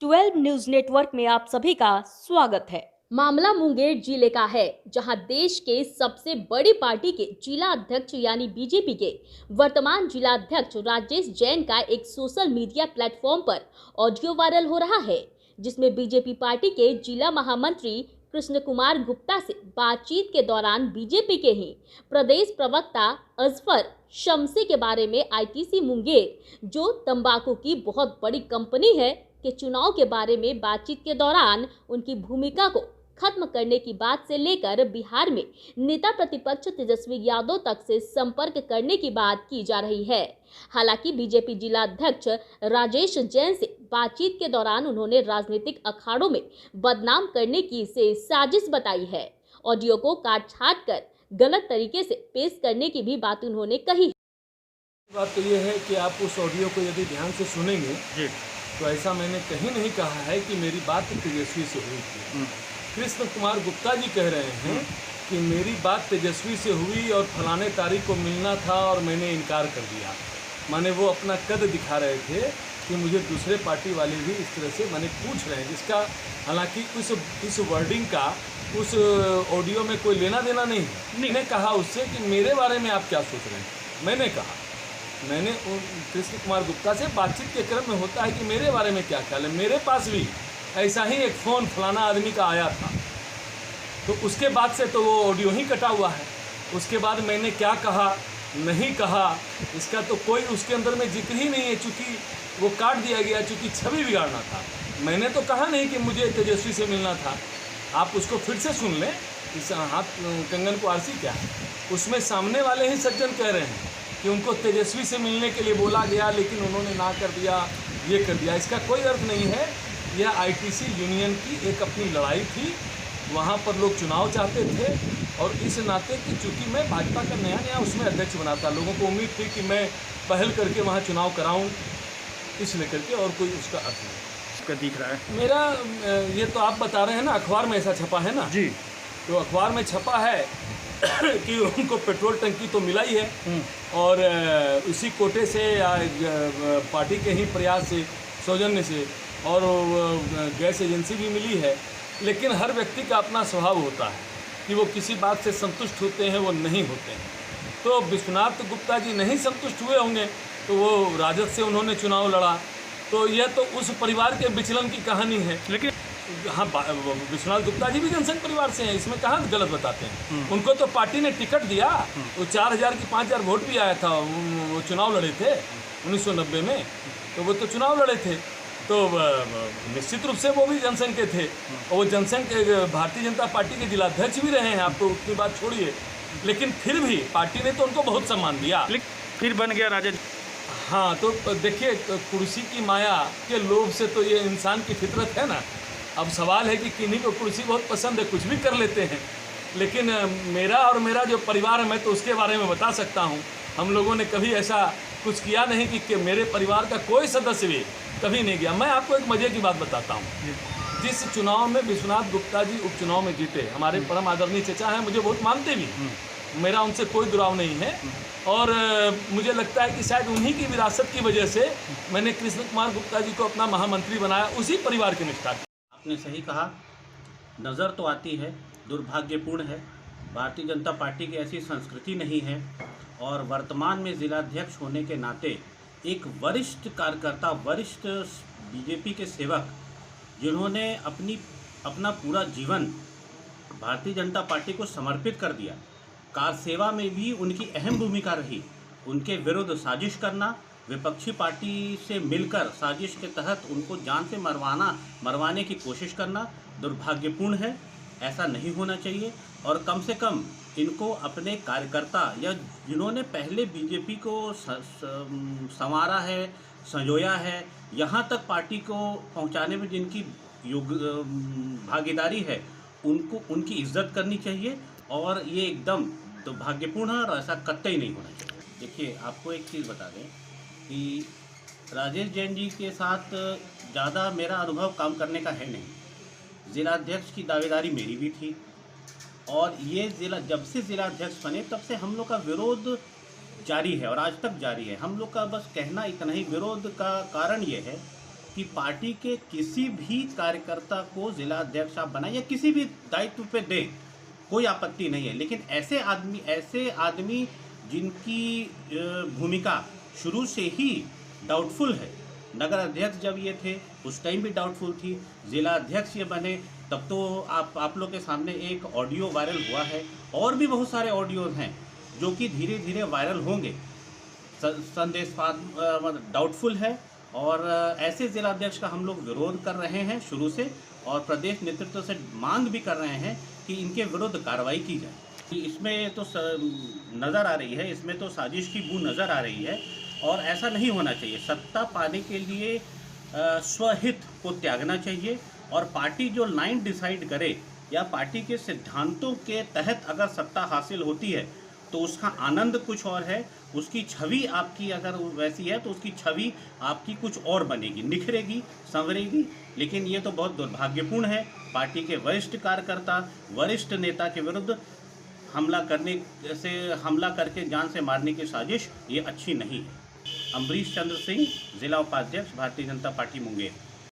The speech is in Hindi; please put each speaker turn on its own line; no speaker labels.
12 न्यूज नेटवर्क में आप सभी का स्वागत है। मामला मुंगेर जिले का है, जहां देश के सबसे बड़ी पार्टी के जिला अध्यक्ष यानी बीजेपी के वर्तमान जिला अध्यक्ष राजेश जैन का एक सोशल मीडिया प्लेटफॉर्म पर ऑडियो वायरल हो रहा है, जिसमें बीजेपी पार्टी के जिला महामंत्री कृष्ण कुमार गुप्ता से बातचीत के दौरान बीजेपी के ही प्रदेश प्रवक्ता अजफर शमसी के बारे में आईटीसी मुंगेर, जो तंबाकू की बहुत बड़ी कंपनी है, के चुनाव के बारे में बातचीत के दौरान उनकी भूमिका को खत्म करने की बात से लेकर बिहार में नेता प्रतिपक्ष तेजस्वी यादव तक से संपर्क करने की बात की जा रही है। हालांकि बीजेपी जिला अध्यक्ष राजेश जैन से बातचीत के दौरान उन्होंने राजनीतिक अखाड़ों में बदनाम करने की से साजिश बताई है। ऑडियो को काट छाट कर गलत तरीके से पेश करने की भी बात उन्होंने कही।
बात तो ये है कि आप उस ऑडियो को यदि ध्यान से सुनेंगे जी, तो ऐसा मैंने कहीं नहीं कहा है कि मेरी बात तेजस्वी से हुई थी। कृष्ण कुमार गुप्ता जी कह रहे हैं कि मेरी बात तेजस्वी से हुई और फलाने तारीख को मिलना था और मैंने इनकार कर दिया। माने वो अपना कद दिखा रहे थे कि मुझे दूसरे पार्टी वाले भी इस तरह से मैंने पूछ रहे हैं, जिसका हालांकि इस वर्डिंग का उस ऑडियो में कोई लेना देना नहीं है। मैंने कहा उससे कि मेरे बारे में आप क्या सोच रहे हैं। मैंने कृष्ण कुमार गुप्ता से बातचीत के क्रम में होता है कि मेरे बारे में क्या ख्याल है। मेरे पास भी ऐसा ही एक फ़ोन फलाना आदमी का आया था, तो उसके बाद से तो वो ऑडियो ही कटा हुआ है। उसके बाद मैंने क्या कहा नहीं कहा इसका तो कोई उसके अंदर में जिक्र ही नहीं है, चूँकि वो काट दिया गया, चूँकि छवि बिगाड़ना था। मैंने तो कहा नहीं कि मुझे तेजस्वी से मिलना था। आप उसको फिर से सुन लें, इस हाथ कंगन को आरसी क्या है, उसमें सामने वाले ही सज्जन कह रहे हैं कि उनको तेजस्वी से मिलने के लिए बोला गया लेकिन उन्होंने ना कर दिया, ये कर दिया। इसका कोई अर्थ नहीं है। यह आईटीसी यूनियन की एक अपनी लड़ाई थी, वहाँ पर लोग चुनाव चाहते थे और इस नाते कि चूँकि मैं भाजपा का नया उसमें अध्यक्ष बना था, लोगों को उम्मीद थी कि मैं पहल करके वहाँ चुनाव कराऊँ, इस लेकर के, और कोई उसका अर्थ नहीं
इसका दिख रहा है।
मेरा ये तो आप बता रहे हैं ना, अखबार में ऐसा छपा है ना जी, तो अखबार में छपा है कि उनको पेट्रोल टंकी तो मिला ही है और उसी कोटे से या पार्टी के ही प्रयास से, सौजन्य से, और गैस एजेंसी भी मिली है। लेकिन हर व्यक्ति का अपना स्वभाव होता है कि वो किसी बात से संतुष्ट होते हैं, वो नहीं होते हैं। तो विश्वनाथ गुप्ता जी नहीं संतुष्ट हुए होंगे, तो वो राजद से उन्होंने चुनाव लड़ा। तो यह तो उस परिवार के विचलन की कहानी है। लेकिन हाँ, विश्वनाथ गुप्ता जी भी जनसंघ परिवार से हैं, इसमें कहाँ गलत बताते हैं। उनको तो पार्टी ने टिकट दिया, वो 4000 की 5000 वोट भी आया था। वो चुनाव लड़े थे 1990 में, तो वो तो चुनाव लड़े थे, तो निश्चित रूप से वो भी जनसंघ के थे और वो जनसंघ के भारतीय जनता पार्टी के जिलाध्यक्ष भी रहे हैं। आप तो उतनी बात छोड़िए, लेकिन फिर भी पार्टी ने तो उनको बहुत सम्मान दिया।
फिर बन गया राजद।
हाँ, तो देखिए, कुर्सी की माया के लोभ से तो ये इंसान की फितरत है ना। अब सवाल है कि किन्हीं को कुर्सी बहुत पसंद है, कुछ भी कर लेते हैं। लेकिन मेरा जो परिवार है, मैं तो उसके बारे में बता सकता हूँ। हम लोगों ने कभी ऐसा कुछ किया नहीं कि मेरे परिवार का कोई सदस्य भी कभी नहीं गया। मैं आपको एक मज़े की बात बताता हूँ। जिस चुनाव में विश्वनाथ गुप्ता जी उपचुनाव में जीते, हमारे परम आदरणीय चचा हैं, मुझे बहुत मानते भी, मेरा उनसे कोई दुराव नहीं है। और मुझे लगता है कि शायद उन्हीं की विरासत की वजह से मैंने कृष्ण कुमार गुप्ता जी को अपना महामंत्री बनाया, उसी परिवार की निष्ठा।
आपने सही कहा, नज़र तो आती है, दुर्भाग्यपूर्ण है। भारतीय जनता पार्टी की ऐसी संस्कृति नहीं है और वर्तमान में जिलाध्यक्ष होने के नाते एक वरिष्ठ कार्यकर्ता, वरिष्ठ बीजेपी के सेवक, जिन्होंने अपना पूरा जीवन भारतीय जनता पार्टी को समर्पित कर दिया, कार सेवा में भी उनकी अहम भूमिका रही, उनके विरुद्ध साजिश करना, विपक्षी पार्टी से मिलकर साजिश के तहत उनको जान से मरवाने की कोशिश करना दुर्भाग्यपूर्ण है। ऐसा नहीं होना चाहिए और कम से कम इनको अपने कार्यकर्ता या जिन्होंने पहले बीजेपी को संवारा है, संजोया है, यहाँ तक पार्टी को पहुँचाने में जिनकी भागीदारी है, उनकी इज्जत करनी चाहिए और ये एकदम दुर्भाग्यपूर्ण है और ऐसा कतई नहीं होना चाहिए। देखिए, आपको एक चीज़ बता दें कि राजेश जैन जी के साथ ज़्यादा मेरा अनुभव काम करने का है नहीं। जिलाध्यक्ष की दावेदारी मेरी भी थी और ये जब से जिलाध्यक्ष बने तब से हम लोग का विरोध जारी है और आज तक जारी है। हम लोग का बस कहना इतना ही, विरोध का कारण ये है कि पार्टी के किसी भी कार्यकर्ता को जिला अध्यक्ष आप बनाए या किसी भी दायित्व पे दें, कोई आपत्ति नहीं है। लेकिन ऐसे आदमी जिनकी भूमिका शुरू से ही डाउटफुल है, नगर अध्यक्ष जब ये थे उस टाइम भी डाउटफुल थी, जिला अध्यक्ष ये बने तब तो आप लोग के सामने एक ऑडियो वायरल हुआ है, और भी बहुत सारे ऑडियोज हैं जो कि धीरे धीरे वायरल होंगे। संदेश डाउटफुल है, और ऐसे जिला अध्यक्ष का हम लोग विरोध कर रहे हैं शुरू से, और प्रदेश नेतृत्व से मांग भी कर रहे हैं कि इनके विरुद्ध कार्रवाई की जाए। इसमें तो नज़र आ रही है, इसमें तो साजिश की बू नज़र आ रही है, और ऐसा नहीं होना चाहिए। सत्ता पाने के लिए स्वहित को त्यागना चाहिए, और पार्टी जो लाइन डिसाइड करे या पार्टी के सिद्धांतों के तहत अगर सत्ता हासिल होती है तो उसका आनंद कुछ और है, उसकी छवि आपकी अगर वैसी है तो उसकी छवि आपकी कुछ और बनेगी, निखरेगी, संवरेगी। लेकिन ये तो बहुत दुर्भाग्यपूर्ण है, पार्टी के वरिष्ठ कार्यकर्ता, वरिष्ठ नेता के विरुद्ध हमला करके जान से मारने की साजिश ये अच्छी नहीं है। अम्बरीश चंद्र सिंह, जिला उपाध्यक्ष, भारतीय जनता पार्टी मुंगेर।